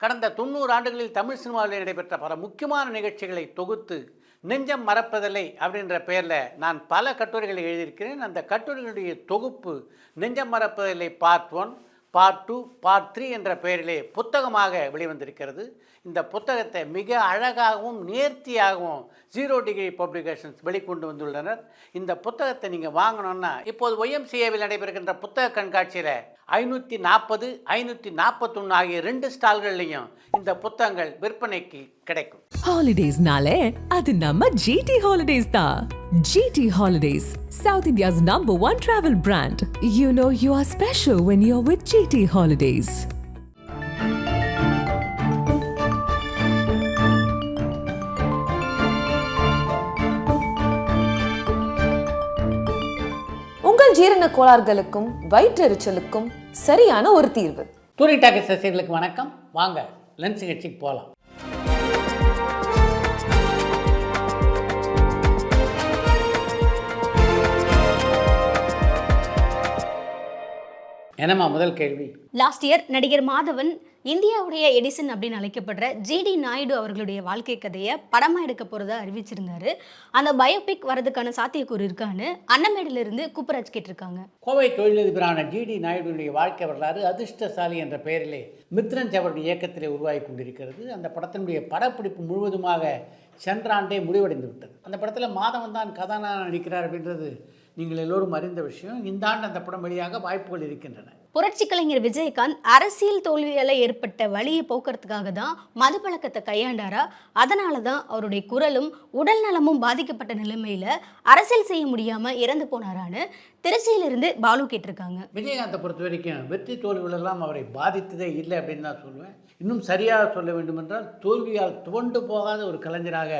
கடந்த 90 ஆண்டுகளில் தமிழ் சினிமாவில் நடைபெற்ற பல முக்கியமான நிகழ்ச்சிகளை தொகுத்து நெஞ்சம் மறப்பதில்லை அப்படின்ற பெயரில் நான் பல கட்டுரைகளை எழுதியிருக்கிறேன். அந்த கட்டுரைகளுடைய தொகுப்பு நெஞ்சம் மறப்பதில்லை பார்ட் 1, பார்ட் 2, பார்ட் 3 என்ற பெயரிலே புத்தகமாக வெளிவந்திருக்கிறது. இந்த புத்தகத்தை மிக அழகாகவும் நேர்த்தியாகவும் 0 டிகிரி பப்ளிகேஷன்ஸ் வெளிக்கொண்டு வந்துள்ளனர். இந்த புத்தகத்தை நீங்கள் வாங்கணும்னா இப்போது YMCAவில் நடைபெறுகின்ற புத்தக கண்காட்சியில் 540, 541 ஆகிய 2 ஸ்டால்கள்லையும் இந்த புத்தகங்கள் விற்பனைக்கு கிடைக்கும். Holidays-nale adu namma GT Holidays da. GT Holidays, South India's #1 travel brand. You know you are special when you're with GT Holidays. உங்கள் ஜீரண கோளாறுகளுக்கும் வயிற்றெரிச்சலுக்கும் சரியான ஒரு தீர்வு. டூரிங் டாக்கீஸ் ரசிகர்களுக்கு வணக்கம். வாங்க லென்ஸ் நிகழ்ச்சிக்கு போகலாம். என்னம்மா முதல் கேள்வி? லாஸ்ட் இயர் நடிகர் மாதவன் இந்தியாவுடைய எடிசன் அப்படின்னு அழைக்கப்படுற ஜிடி நாயுடு அவர்களுடைய வாழ்க்கை கதையை படமாக எடுக்க போகிறதா அறிவிச்சிருந்தாரு. அந்த பயோபிக் வரதுக்கான சாத்தியக்கூறு இருக்கான்னு அன்னமேடிலிருந்து கூப்பராஜ் கேட்டிருக்காங்க. கோவை தொழிலதிபரான ஜிடி நாயுடுடைய வாழ்க்கை வரலாறு அதிர்ஷ்டசாலி என்ற பெயரிலே மித்ரன் அவருடைய இயக்கத்திலே உருவாகி கொண்டிருக்கிறது. அந்த படத்தினுடைய படப்பிடிப்பு முழுவதுமாக சென்ற ஆண்டே முடிவடைந்து விட்டது. அந்த படத்தில் மாதவன் தான் கதாநாயகனாக நடிக்கிறார் அப்படின்றது நீங்கள் எல்லோரும் அறிந்த விஷயம். இந்த ஆண்டு அந்த படம் வெளியாக வாய்ப்புகள் இருக்கின்றன. புரட்சி கலைஞர் விஜயகாந்த் அரசியல் தோல்வியால் ஏற்பட்ட வழியை போக்குறதுக்காக தான் மது பழக்கத்தை கையாண்டாரா, அதனால தான் அவருடைய குரலும் உடல் நலமும் பாதிக்கப்பட்ட நிலைமையில அரசியல் செய்ய முடியாம இறந்து போனாரான்னு திருச்சியிலிருந்து பாலு கேட்டிருக்காங்க. விஜயகாந்தை பொறுத்த வரைக்கும் வெற்றி தோல்விகளெல்லாம் அவரை பாதித்ததே இல்லை அப்படின்னு தான் சொல்லுவேன். இன்னும் சரியாக சொல்ல வேண்டும் என்றால் தோல்வியால் துவண்டு போகாத ஒரு கலைஞராக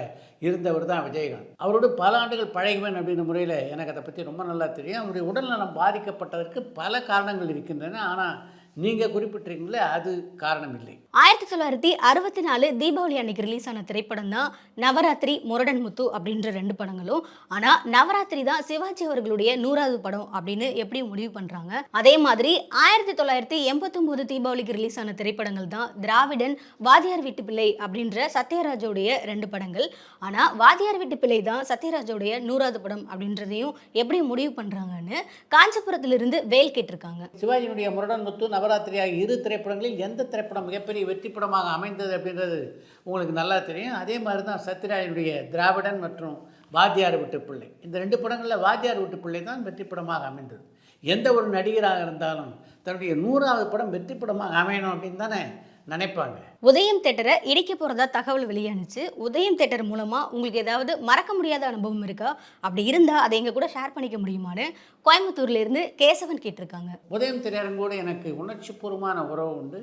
இருந்தவர் தான் விஜயகாந்த். அவரோடு பல ஆண்டுகள் பழகுவேன் அப்படின்ற முறையில் எனக்கு அதை பற்றி ரொம்ப நல்லா தெரியும். அவருடைய உடல்நலம் பாதிக்கப்பட்டதற்கு பல காரணங்கள் இருக்கின்றன. ஆனால் நீங்கள் குறிப்பிட்டிருக்கீங்களே, அது காரணம் இல்லை. 1964 தீபாவளி அன்னைக்கு ரிலீஸ் ஆன திரைப்படம் தான் நவராத்திரி, முரடன் முத்து அப்படின்ற 2 படங்களும். ஆனால் நவராத்திரி தான் சிவாஜி அவர்களுடைய 100வது படம் அப்படின்னு எப்படி முடிவு பண்ணுறாங்க. அதே மாதிரி 1989 தீபாவளிக்கு ரிலீஸ் ஆன திரைப்படங்கள் தான் திராவிடன், வாதியார் வீட்டு பிள்ளை அப்படின்ற சத்யராஜோடைய 2 படங்கள். ஆனால் வாதியார் வீட்டு பிள்ளை தான் சத்யராஜோடைய 100வது படம் அப்படின்றதையும் எப்படி முடிவு பண்ணுறாங்கன்னு காஞ்சிபுரத்திலிருந்து வேல் கேட்டிருக்காங்க. சிவாஜியினுடைய முரடன் முத்து, நவராத்திரி ஆகிய 2 திரைப்படங்களில் எந்த திரைப்படம் மிகப்பெரிய வெற்றி படமாக அமைந்தது அப்படின்றது உங்களுக்கு நல்லா தெரியும். அதே மாதிரி தான் சத்யராஜனுடைய திராவிடன் மற்றும் வாத்தியார் வீட்டு பிள்ளை, இந்த 2 படங்களில் வாத்தியார் வீட்டு பிள்ளை தான் வெற்றி படமாக அமைந்தது. எந்த ஒரு நடிகராக இருந்தாலும் தன்னுடைய 100வது படம் வெற்றி படமாக அமையணும் அப்படின்னு தானே நினைப்பாங்க. உதயம் தேட்டரை இடிக்க போகிறதா தகவல் வெளியானுச்சு. உதயம் தேட்டர் மூலமாக உங்களுக்கு ஏதாவது மறக்க முடியாத அனுபவம் இருக்கா? அப்படி இருந்தால் அதை எங்கள் கூட ஷேர் பண்ணிக்க முடியுமான்னு கோயம்புத்தூர்லேருந்து கேசவன் கேட்டிருக்காங்க. உதயம் திரையரங்கோடு எனக்கு உணர்ச்சிபூர்வமான உறவு உண்டு.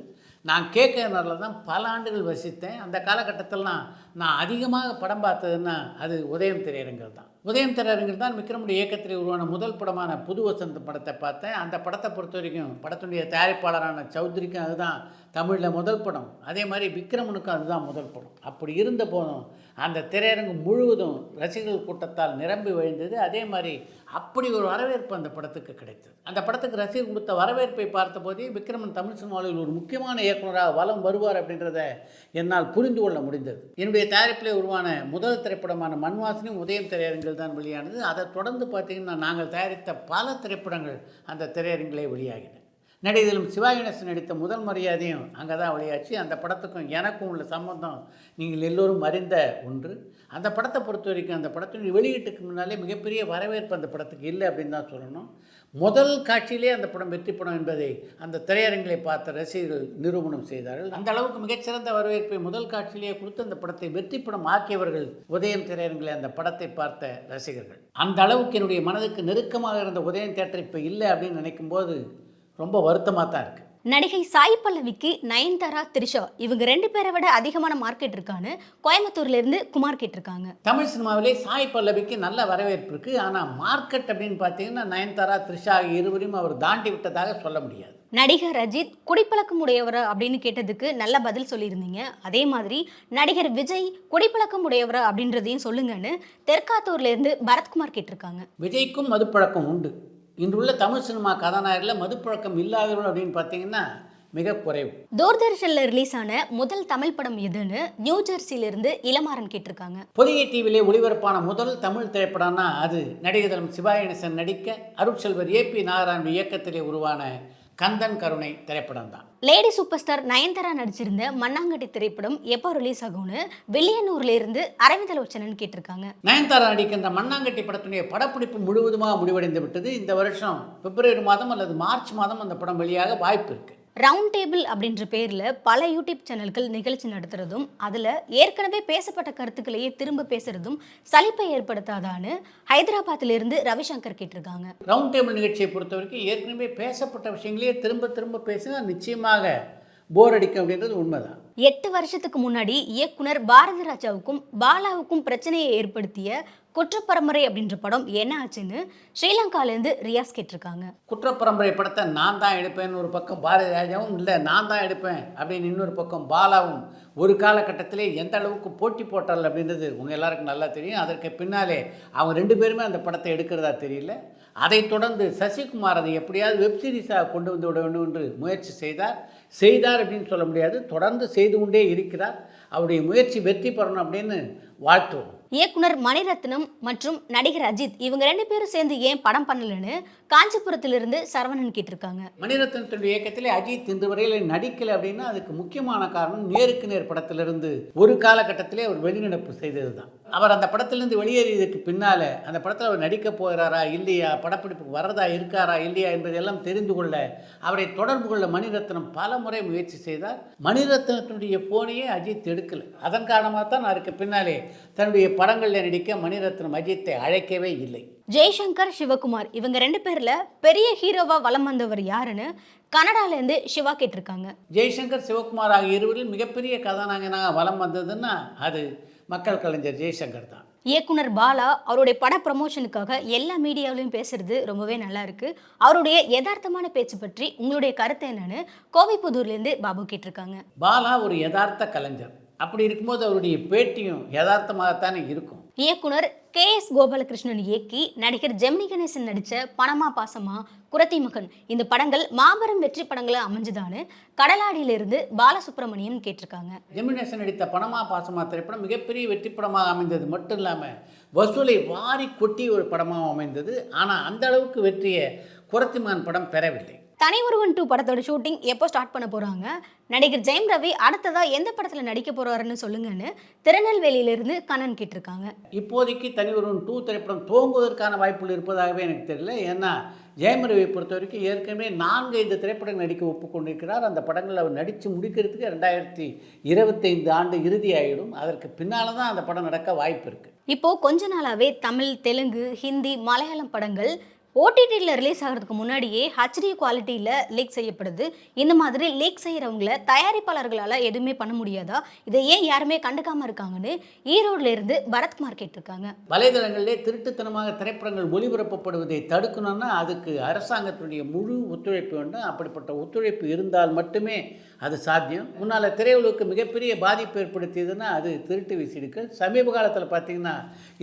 நான் கேட்கறதுனால தான் பல ஆண்டுகள் வசித்தேன். அந்த காலகட்டத்திலலாம் நான் அதிகமாக படம் பார்த்ததுன்னா அது உதயம் திரையரங்கில் தான். உதயம் திரையரங்கில் தான் விக்ரமுடைய இயக்கத்தில் உருவான முதல் படமான புது வசந்த படத்தை பார்த்தேன். அந்த படத்தை பொறுத்த வரைக்கும் படத்துடைய தயாரிப்பாளரான சௌத்ரிக்கும் அதுதான் தமிழில் முதல் படம். அதே மாதிரி விக்ரமனுக்கும் அதுதான் முதல் படம். அப்படி இருந்த போதும் அந்த திரையரங்கு முழுவதும் ரசிகர்கள் கூட்டத்தால் நிரம்பி வழிந்தது. அதே மாதிரி அப்படி ஒரு வரவேற்பு அந்த படத்துக்கு கிடைத்தது. அந்த படத்துக்கு ரசிகர் கொடுத்த வரவேற்பை பார்த்த போதே விக்ரமன் தமிழ் சினிமாவில் ஒரு முக்கியமான இயக்குனராக வலம் வருவார் அப்படின்றத என்னால் புரிந்து கொள்ள முடிந்தது. என்னுடைய தயாரிப்பிலே உருவான முதல் திரைப்படமான மண்வாசனையும் உதயம் திரையரங்கில் தான் வெளியானது. அதை தொடர்ந்து பார்த்திங்கன்னா நாங்கள் தயாரித்த பல திரைப்படங்கள் அந்த திரையரங்கிலே வெளியாகின. நடிகர்களும் சிவாஜி கணேசன் நடித்த முதல் மரியாதையும் அங்கே தான் வெளியாச்சு. அந்த படத்துக்கும் எனக்கும் உள்ள சம்பந்தம் நீங்கள் எல்லோரும் அறிந்த ஒன்று. அந்த படத்தை பொறுத்த வரைக்கும் அந்த படத்தினுடைய வெளியீட்டுக்கு முன்னாலே மிகப்பெரிய வரவேற்பு அந்த படத்துக்கு இல்லை அப்படின்னு தான் சொல்லணும். முதல் காட்சியிலே அந்த படம் வெற்றி படம் என்பதை அந்த திரையரங்களை பார்த்த ரசிகர்கள் நிரூபணம் செய்தார்கள். அந்த அளவுக்கு மிகச்சிறந்த வரவேற்பை முதல் காட்சியிலேயே கொடுத்து அந்த படத்தை வெற்றி படம் ஆக்கியவர்கள் உதயம் திரையரங்கிலே அந்த படத்தை பார்த்த ரசிகர்கள். அந்த அளவுக்கு என்னுடைய மனதுக்கு நெருக்கமாக இருந்த உதயம் தியேட்டர் இப்போ இல்லை அப்படின்னு நினைக்கும் போது ரொம்ப வருத்தமாக தான் இருக்குது. நடிகை சாய் பல்லவிக்கு நயன்தாரா, த்ரிஷா இவங்க 2 பேரை விட அதிகமான மார்க்கெட் இருக்கான்னு கோயம்புத்தூர்லேருந்து குமார் கேட்டிருக்காங்க. தமிழ் சினிமாவிலே சாய் பல்லவிக்கு நல்ல வரவேற்பு இருக்குது. ஆனால் மார்க்கெட் அப்படின்னு பார்த்தீங்கன்னா நயன்தாரா, த்ரிஷா இருவரையும் அவர் தாண்டி விட்டதாக சொல்ல முடியாது. நடிகர் ரஜித் குடிப்பழக்கம் உடையவரா அப்படின்னு கேட்டதுக்கு நல்ல பதில் சொல்லியிருந்தீங்க. அதே மாதிரி நடிகர் விஜய் குடிப்பழக்கம் உடையவரா அப்படின்றதையும் சொல்லுங்கன்னு தெற்காத்தூர்லேருந்து பரத்குமார் கேட்டிருக்காங்க. விஜய்க்கும் மதுப்பழக்கம் உண்டு. இன்றுள்ள தமிழ் சினிமா கதாநாயகரில் மதுப்பழக்கம் இல்லாதவர்கள் அப்படின்னு பார்த்தீங்கன்னா மிக குறைவு. தூர்தர்ஷன்ல ரிலீஸ் ஆன முதல் தமிழ் படம் எதுன்னு நியூ ஜெர்சியில இருந்து இளமாறன் கேட்டிருக்காங்க. பொதிகை டிவிலே ஒளிபரப்பான முதல் தமிழ் திரைப்படம்னா அது நடிகர் திலகம் சிவாஜி கணேசன் நடிக்க அருட்செல்வர் ஏபி நாகராஜன் இயக்கத்திலே உருவான கந்தன் கருணை திரைப்படம் தான். லேடி சூப்பர் ஸ்டார் நயன்தாரா நடிச்சிருந்த மண்ணாங்கட்டி திரைப்படம் எப்போ ரிலீஸ் ஆகும்னு வில்லியனூர்ல இருந்து அரவிந்தலோச்சனன் கேட்டிருக்காங்க. நயன்தாரா நடிக்கின்ற மண்ணாங்கட்டி படத்துடைய படப்பிடிப்பு முழுவதுமாக முடிவடைந்து விட்டது. இந்த வருஷம் பிப்ரவரி மாதம் அல்லது மார்ச் மாதம் அந்த படம் வெளியாக வாய்ப்பு இருக்கு. ரவுண்ட் டேபிள் அப்படின்ற பேர்ல பல யூடியூப் சேனல்கள் நிகழ்ச்சி நடத்துறதும் அதுல ஏற்கனவே பேசப்பட்ட கருத்துக்களையே திரும்ப பேசுறதும் சலிப்பை ஏற்படுத்தாதான்னு ஹைதராபாத்ல இருந்து ரவிசங்கர் கேட்டிருக்காங்க. ரவுண்ட் டேபிள் நிகழ்ச்சியை பொறுத்த வரைக்கும் ஏற்கனவே பேசப்பட்ட விஷயங்களையே திரும்ப திரும்ப பேசினா நிச்சயமாக போர் அடிக்கும் அப்படின்றது உண்மைதான். 8 வருஷத்துக்கு முன்னாடி இயக்குனர் பாரதி ராஜாவுக்கும் பாலாவுக்கும் பிரச்சனையை ஏற்படுத்திய குற்றப்பரம்பரை அப்படின்ற படம் என்ன ஆச்சுன்னு ஸ்ரீலங்காலேருந்து ரியாஸ் கேட்டிருக்காங்க. குற்றப்பரம்பரை படத்தை நான் தான் எடுப்பேன்னு ஒரு பக்கம் பாரதி ராஜாவும், இல்லை நான் தான் எடுப்பேன் அப்படின்னு இன்னொரு பக்கம் பாலாவும் ஒரு காலகட்டத்திலே எந்த அளவுக்கு போட்டி போட்டார்கள் அப்படின்றது உங்கள் எல்லாருக்கும் நல்லா தெரியும். அதற்கு பின்னாலே அவங்க 2 பேருமே அந்த படத்தை எடுக்கிறதா தெரியல. அதைத் தொடர்ந்து சசிகுமார் அதை எப்படியாவது வெப்சீரிஸாக கொண்டு வந்து விட வேண்டும் என்று முயற்சி செய்தார் அப்படின்னு சொல்ல முடியாது, தொடர்ந்து செய்து கொண்டே இருக்கிறார். அவருடைய முயற்சி வெற்றி பெறணும் அப்படின்னு வாழ்த்துவோம். இயக்குனர் மணிரத்னம் மற்றும் நடிகர் அஜித் இவங்க 2 பேரும் சேர்ந்து ஏன் படம் பண்ணலன்னு காஞ்சிபுரத்திலிருந்து சரவணன் கேட்டிருக்காங்க. மணிரத்னத்துடைய இயக்கத்திலே அஜித் இன்று வரையில் நடிக்கலை அப்படின்னா அதுக்கு முக்கியமான காரணம் நேருக்கு நேர் படத்திலிருந்து ஒரு காலகட்டத்திலே அவர் வெளிநடப்பு செய்தது தான். அவர் அந்த படத்திலிருந்து வெளியேறியதுக்கு பின்னால் அந்த படத்தில் அவர் நடிக்கப் போகிறாரா இல்லையா, படப்பிடிப்புக்கு வரதா இருக்காரா இல்லையா என்பதெல்லாம் தெரிந்து கொள்ள அவரை தொடர்பு கொள்ள மணிரத்னம் பல முறை முயற்சி செய்தார். மணிரத்னத்தினுடைய போனையே அஜித் எடுக்கலை. அதன் காரணமாக தான் அதுக்கு பின்னாலே தன்னுடைய படங்களில் நடிக்க மணிரத்னம் அஜித்தை அழைக்கவே இல்லை. ஜெய்சங்கர், சிவகுமார் இவங்க 2 பேர்ல பெரிய ஹீரோவா வலம் வந்தவர் யாருன்னு கனடாலேருந்து சிவா கேட்டிருக்காங்க. ஜெய்சங்கர், சிவகுமார் ஆகிய இருவரில் மிகப்பெரிய கதாநாயகனாக வலம் வந்ததுன்னா அது மக்கள் கலைஞர் ஜெய்சங்கர் தான். இயக்குனர் பாலா அவருடைய பட ப்ரமோஷனுக்காக எல்லா மீடியாவிலையும் பேசுறது ரொம்பவே நல்லா இருக்கு. அவருடைய யதார்த்தமான பேச்சு பற்றி உங்களுடைய கருத்து என்னன்னு கோவைப்புதூர்லேருந்து பாபு கேட்டிருக்காங்க. பாலா ஒரு யதார்த்த கலைஞர். அப்படி இருக்கும்போது அவருடைய பேட்டியும் யதார்த்தமாகத்தானே இருக்கும். இயக்குனர் KS கோபாலகிருஷ்ணன் இயக்கி நடிகர் ஜெமினி கணேசன் நடித்த பணமா பாசமா, குரத்தி மகன் இந்த படங்கள் மாபெரும் வெற்றி படங்களை அமைஞ்சுதான்னு கடலாடியிலிருந்து பாலசுப்ரமணியம் கேட்டிருக்காங்க. ஜெமினி கணேசன் நடித்த பணமா பாசமா திரைப்படம் மிகப்பெரிய வெற்றி படமாக அமைந்தது மட்டும் இல்லாமல் வசூலை வாரி கொட்டி ஒரு படமாக அமைந்தது. ஆனால் அந்த அளவுக்கு வெற்றியை குரத்தி மகன் படம் பெறவில்லை. தனி ஒருவன் 2 படத்தோட ஷூட்டிங் எப்போ ஸ்டார்ட் பண்ண போகிறாங்க, நடிகர் ஜெயம் ரவி அடுத்ததா எந்த படத்தில் நடிக்க போகிறாருன்னு சொல்லுங்கன்னு திருநெல்வேலியிலிருந்து கண்ணன் கேட்டிருக்காங்க. இப்போதைக்கு தனி ஒருவன் 2 திரைப்படம் துவங்குவதற்கான வாய்ப்புகள் இருப்பதாகவே எனக்கு தெரியல. ஏன்னா ஜெயம் ரவியை பொறுத்த வரைக்கும் ஏற்கனவே 4-5 திரைப்படங்கள் நடிக்க ஒப்புக்கொண்டிருக்கிறார். அந்த படங்கள் அவர் நடித்து முடிக்கிறதுக்கு 2025 ஆண்டு இறுதி ஆகிடும். அதற்கு பின்னால் தான் அந்த படம் நடக்க வாய்ப்பு இருக்குது. இப்போது கொஞ்ச நாளாகவே தமிழ், தெலுங்கு, ஹிந்தி, மலையாளம் படங்கள் ஓடிடியில் ரிலீஸ் ஆகிறதுக்கு முன்னாடியே HD குவாலிட்டியில் லீக் செய்யப்படுது. இந்த மாதிரி லீக் செய்கிறவங்கள தயாரிப்பாளர்களால் எதுவுமே பண்ண முடியாதா, இதை ஏன் யாருமே கண்டுக்காமல் இருக்காங்கன்னு ஈரோடுல இருந்து பரத்குமார் கேட்டிருக்காங்க. வலைதளங்களிலே திருட்டுத்தனமாக திரைப்படங்கள் ஒளிபரப்பப்படுவதை தடுக்கணும்னா அதுக்கு அரசாங்கத்துடைய முழு ஒத்துழைப்பு வேண்டும். அப்படிப்பட்ட ஒத்துழைப்பு இருந்தால் மட்டுமே அது சாத்தியம். முன்னால் திரையுலகுக்கு மிகப்பெரிய பாதிப்பு ஏற்படுத்தியதுன்னா அது திருட்டு விசிடுக்கள். சமீப காலத்தில் பார்த்தீங்கன்னா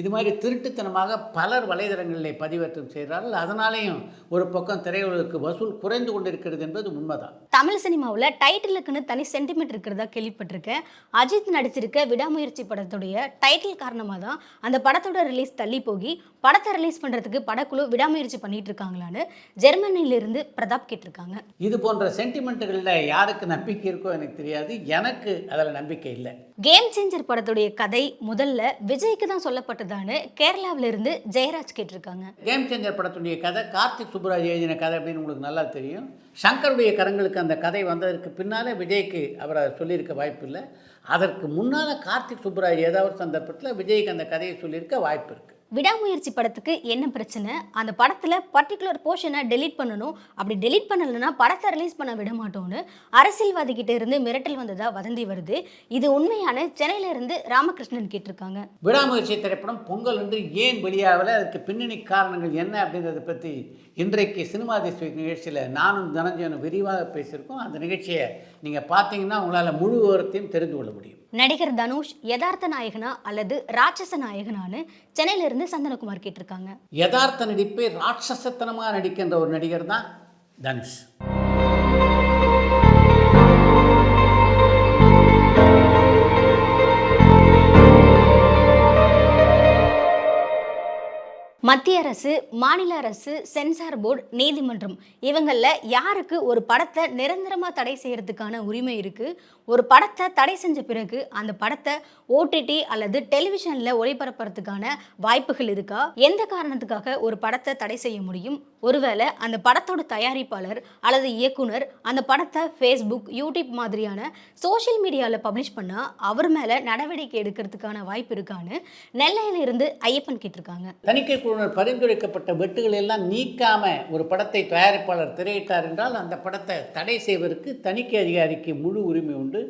இது மாதிரி திருட்டுத்தனமாக பலர் வலைதளங்களிலே பதிவேற்றம் செய்கிறார்கள். அதனாலேயும் ஒரு பக்கம் திரையுலகுக்கு வசூல் குறைந்து கொண்டிருக்கிறது என்பது உண்மைதான். தமிழ் சினிமாவில் டைட்டிலுக்குன்னு தனி சென்டிமெண்ட் இருக்கிறதா கேள்விப்பட்டிருக்கேன். அஜித் நடிச்சிருக்க விடாமுயற்சி படத்துடைய டைட்டில் காரணமாக தான் அந்த படத்தோட ரிலீஸ் தள்ளி போகி படத்தை ரிலீஸ் பண்ணுறதுக்கு படக்குழு விடாமுயற்சி பண்ணிட்டு இருக்காங்களான்னு ஜெர்மனியிலிருந்து பிரதாப் கேட்டிருக்காங்க. இது போன்ற சென்டிமெண்ட்டுகளில் யாருக்கு நம்பிக்கை இருக்கோ எனக்கு தெரியாது. எனக்கு அதில் நம்பிக்கை இல்லை. கேம் சேஞ்சர் படத்துடைய கதை முதல்ல விஜய்க்கு தான் சொல்லப்பட்டதான்னு கேரளாவிலிருந்து ஜெயராஜ் கேட்டிருக்காங்க. கேம் சேஞ்சர் படத்துடைய கதை கார்த்திக் சுப்புராஜ் எழுதின கதை அப்படின்னு உங்களுக்கு நல்லா தெரியும். சங்கருடைய கரங்களுக்கு அந்த கதை வந்ததற்கு பின்னாலே விஜய்க்கு அவரை சொல்லியிருக்க வாய்ப்பு இல்லை. அதற்கு முன்னால் கார்த்திக் சுப்புராஜ் ஏதாவது சந்தர்ப்பத்தில் விஜய்க்கு அந்த கதையை சொல்லியிருக்க வாய்ப்பு இருக்குது. விடாமுயற்சி படத்துக்கு என்ன பிரச்சனை, அந்த படத்தில் பர்டிகுலர் போர்ஷனை டெலீட் பண்ணணும், அப்படி டெலீட் பண்ணலைன்னா படத்தை ரிலீஸ் பண்ண விட மாட்டோம்னு அரசியல்வாதிகிட்ட இருந்து மிரட்டல் வந்ததாக வதந்தி வருது. இது உண்மையான சென்னையிலிருந்து ராமகிருஷ்ணன் கேட்டிருக்காங்க. விடாமுயற்சி திரைப்படம் பொங்கல் என்று ஏன் வெளியாகலை, அதுக்கு பின்னணி காரணங்கள் என்ன அப்படின்றத பற்றி இன்றைக்கு சினிமா தேசிய நிகழ்ச்சியில் நானும் தனஞ்சயனும் விரிவாக பேசியிருக்கோம். அந்த நிகழ்ச்சியை நீங்கள் பார்த்தீங்கன்னா உங்களால் முழு விவரத்தையும் தெரிந்து கொள்ள முடியும். நடிகர் தனுஷ் யதார்த்த நாயகனா அல்லது ராட்சச நாயகனான்னு சென்னையிலிருந்து சந்தனகுமார் கேட்டிருக்காங்க. யதார்த்த நடிப்பை ராட்சசத்தனமாக நடிக்கின்ற ஒரு நடிகர் தான் தனுஷ். மத்திய அரசு, மாநில அரசு, சென்சார் போர்டு, நீதிமன்றம் இவங்களில் யாருக்கு ஒரு படத்தை நிரந்தரமாக தடை செய்கிறதுக்கான உரிமை இருக்குது? ஒரு படத்தை தடை செஞ்ச பிறகு அந்த படத்தை OTT அல்லது டெலிவிஷனில் ஒளிபரப்புறதுக்கான வாய்ப்புகள் இருக்கா? எந்த காரணத்துக்காக ஒரு படத்தை தடை செய்ய முடியும்? ஒருவேளை அந்த படத்தோட தயாரிப்பாளர் அல்லது இயக்குனர் அந்த படத்தை ஃபேஸ்புக், யூடியூப் மாதிரியான சோஷியல் மீடியாவில் பப்ளிஷ் பண்ணால் அவர் மேலே நடவடிக்கை எடுக்கிறதுக்கான வாய்ப்பு இருக்கான்னு நெல்லையில இருந்து ஐயப்பன் கேட்டிருக்காங்க. தணிக்கை குழுவினர் பரிந்துரைக்கப்பட்ட வெட்டுகள் எல்லாம் நீக்காம ஒரு படத்தை தயாரிப்பாளர் திரையிட்டார் என்றால் அந்த படத்தை தடை செய்வதற்கு தணிக்கை அதிகாரிக்கு முழு உரிமை உண்டு.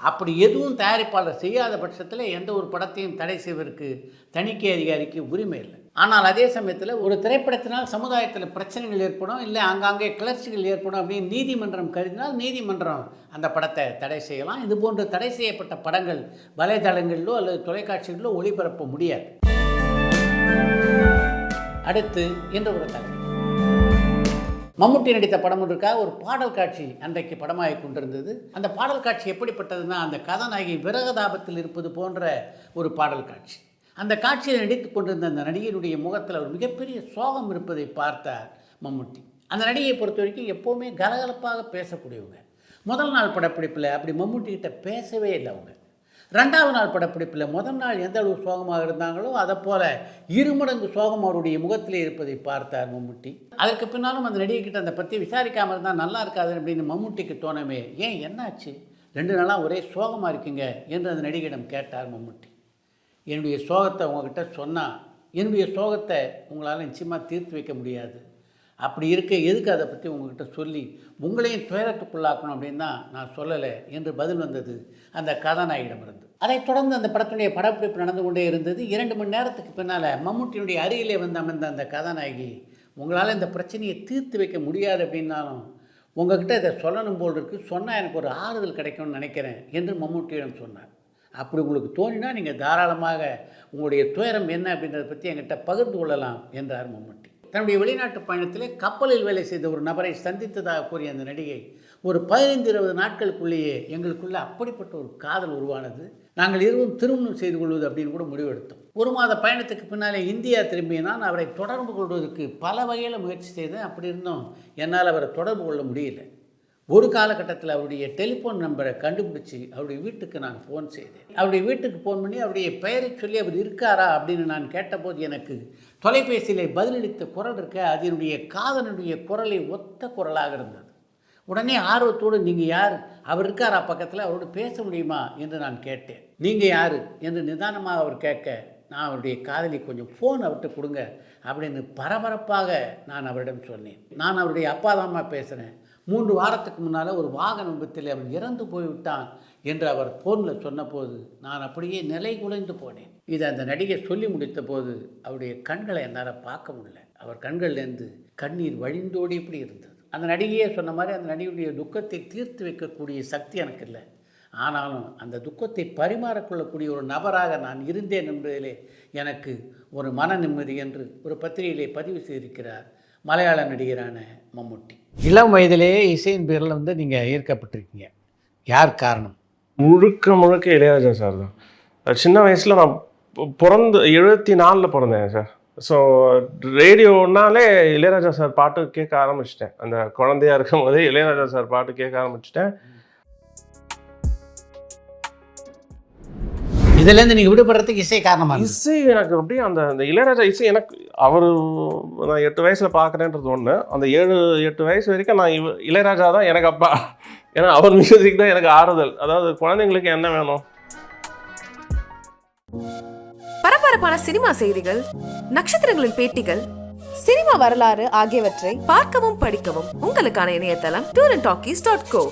அப்படி எதுவும் தயாரிப்பாளர் செய்யாத பட்சத்தில் எந்த ஒரு படத்தையும் தடை செய்வதற்கு தணிக்கை அதிகாரிக்கு உரிமை இல்லை. ஆனால் அதே சமயத்தில் ஒரு திரைப்படத்தினால் சமுதாயத்தில் பிரச்சனைகள் ஏற்படும், இல்லை ஆங்காங்கே கிளர்ச்சிகள் ஏற்படும் அப்படின்னு நீதிமன்றம் கருதினால் நீதிமன்றம் அந்த படத்தை தடை செய்யலாம். இது போன்ற தடை செய்யப்பட்ட படங்கள் வலைதளங்களிலோ அல்லது தொலைக்காட்சிகளிலோ ஒளிபரப்ப முடியாது. அடுத்து என்ற ஒரு தலைவர் மம்முட்டி நடித்த படம் ஒன்றுக்காக ஒரு பாடல் காட்சி அன்றைக்கு படமாகி கொண்டிருந்தது. அந்த பாடல் காட்சி எப்படிப்பட்டதுன்னா, அந்த கதாநாயகி விரகதாபத்தில் இருப்பது போன்ற ஒரு பாடல் காட்சி. அந்த காட்சியில் நடித்து கொண்டிருந்த அந்த நடிகையினுடைய முகத்தில் ஒரு மிகப்பெரிய சோகம் இருப்பதை பார்த்தார் மம்முட்டி. அந்த நடிகையை பொறுத்த வரைக்கும் எப்போவுமே கலகலப்பாக பேசக்கூடியவங்க. முதல் நாள் படப்பிடிப்பில் அப்படி மம்முட்டிக்கிட்ட பேசவே இல்லை அவங்க. ரெண்டாவது நாள் படப்பிடிப்பில் முதல் நாள் எந்த அளவு சோகமாக இருந்தாங்களோ அதை போல 2 மடங்கு சோகம் அவருடைய முகத்திலே இருப்பதை பார்த்தார் மம்முட்டி. அதற்கு பின்னாலும் அந்த நடிகைக்கிட்ட அதை பற்றி விசாரிக்காமல் இருந்தால் நல்லா இருக்காது அப்படின்னு மம்முட்டிக்கு தோணவே, ஏன் என்னாச்சு 2 நாளாக ஒரே சோகமாக இருக்கீங்க என்று அந்த நடிகையிடம் கேட்டார் மம்முட்டி. என்னுடைய சோகத்தை உங்ககிட்ட சொன்னால் என்னுடைய சோகத்தை உங்களால் நிச்சயமாக தீர்த்து வைக்க முடியாது. அப்படி இருக்க எதுக்கு அதை பற்றி உங்கள்கிட்ட சொல்லி உங்களையும் துயரத்துக்குள்ளாக்கணும் அப்படின்னு தான் நான் சொல்லலை என்று பதில் வந்தது அந்த கதாநாயகிடமிருந்து. அதைத் தொடர்ந்து அந்த படத்துடைய படப்பிடிப்பு நடந்து கொண்டே இருந்தது. 2 மணி நேரத்துக்கு பின்னால் மம்முட்டியினுடைய அருகிலே வந்து அமர்ந்த அந்த கதாநாயகி, உங்களால் இந்த பிரச்சனையை தீர்த்து வைக்க முடியாது அப்படின்னாலும் உங்கள்கிட்ட இதை சொல்லணும் போல் இருக்குது, சொன்னால் எனக்கு ஒரு ஆறுதல் கிடைக்கும்னு நினைக்கிறேன் என்று மம்முட்டியிடம் சொன்னார். அப்படி உங்களுக்கு தோணினா நீங்கள் தாராளமாக உங்களுடைய துயரம் என்ன அப்படின்றத பற்றி என்கிட்ட பகிர்ந்து கொள்ளலாம் என்றார் மம்முட்டி. தன்னுடைய வெளிநாட்டு பயணத்திலே கப்பலில் வேலை செய்த ஒரு நபரை சந்தித்ததாக கூறிய அந்த நடிகை, ஒரு 15-20 நாட்களுக்குள்ளேயே எங்களுக்குள்ளே அப்படிப்பட்ட ஒரு காதல் உருவானது, நாங்கள் இருவரும் திருமணம் செய்து கொள்வது அப்படின்னு கூட முடிவெடுத்தோம். 1 மாத பயணத்துக்கு பின்னாலே இந்தியா திரும்பிய நான் அவரை தொடர்பு கொள்வதற்கு பல வகையில் முயற்சி செய்தேன். அப்படி இருந்தும் என்னால் அவரை தொடர்பு கொள்ள முடியல. ஒரு காலகட்டத்தில் அவருடைய டெலிஃபோன் நம்பரை கண்டுபிடிச்சி அவருடைய வீட்டுக்கு நான் ஃபோன் செய்தேன். அவருடைய வீட்டுக்கு ஃபோன் பண்ணி அவருடைய பெயரை சொல்லி அவர் இருக்காரா அப்படின்னு நான் கேட்டபோது எனக்கு தொலைபேசியில் பதிலளித்த குரல் இருக்க, அது என்னுடைய காதலனுடைய குரலை ஒத்த குரலாக இருந்தது. உடனே ஆர்வத்தோடு, நீங்கள் யார், அவர் இருக்காரா பக்கத்தில், அவரோடு பேச முடியுமா என்று நான் கேட்டேன். நீங்கள் யார் என்று நிதானமாக அவர் கேட்க, நான் அவருடைய காதலி, கொஞ்சம் ஃபோன் அவர்கிட்ட கொடுங்க அப்படின்னு பரபரப்பாக நான் அவரிடம் சொன்னேன். நான் அவருடைய அப்பா தாம்மா பேசுகிறேன், 3 வாரத்துக்கு முன்னால் ஒரு வாகன விபத்தில் அவர் இறந்து போய்விட்டான் என்று அவர் ஃபோனில் சொன்னபோது நான் அப்படியே நிலை குலைந்து போனேன். இதை அந்த நடிகை சொல்லி முடித்த போது அவருடைய கண்களை என்னால் பார்க்க முடியல. அவர் கண்கள்லேருந்து கண்ணீர் வழிந்தோடி இப்படி இருந்தது. அந்த நடிகையே சொன்ன மாதிரி அந்த நடிகையுடைய துக்கத்தை தீர்த்து வைக்கக்கூடிய சக்தி எனக்கு இல்லை. ஆனாலும் அந்த துக்கத்தை பரிமாறிக்கொள்ளக்கூடிய ஒரு நபராக நான் இருந்தேன் என்பதிலே எனக்கு ஒரு மன நிம்மதி என்று ஒரு பத்திரிகையிலே பதிவு செய்திருக்கிறார் மலையாள நடிகரான மம்முட்டி. இளம் வயதிலேயே இசையின் பேரில் வந்து நீங்கள் ஈர்க்கப்பட்டிருக்கீங்க. யார் காரணம்? முழுக்க இளையராஜா சார் தான். சின்ன வயசில் நான் 74 பிறந்தேன் சார். ஸோ ரேடியோனாலே இளையராஜா சார் பாட்டு கேட்க ஆரம்பிச்சிட்டேன். அந்த குழந்தையாக இருக்கும் போதே இளையராஜா சார் பாட்டு கேட்க ஆரம்பிச்சிட்டேன். இதுலேருந்து நீங்கள் விடுபடுறதுக்கு இசை காரணமாக? இசை எனக்கு அப்படியே அந்த இளையராஜா இசை எனக்கு அவர் நான் 8 வயசில் பார்க்குறேன்றது ஒன்று. அந்த 7-8 வயசு வரைக்கும் நான் இளையராஜா தான் எனக்கு அப்பா. ஏன்னா அவர் மியூசிக் தான் எனக்கு ஆறுதல். அதாவது குழந்தைங்களுக்கு என்ன வேணும். பரபரப்பான சினிமா செய்திகள், நட்சத்திரங்களின் பேட்டிகள், சினிமா வரலாறு ஆகியவற்றை பார்க்கவும் படிக்கவும் உங்களுக்கான இணையதளம் tourantalkies.co.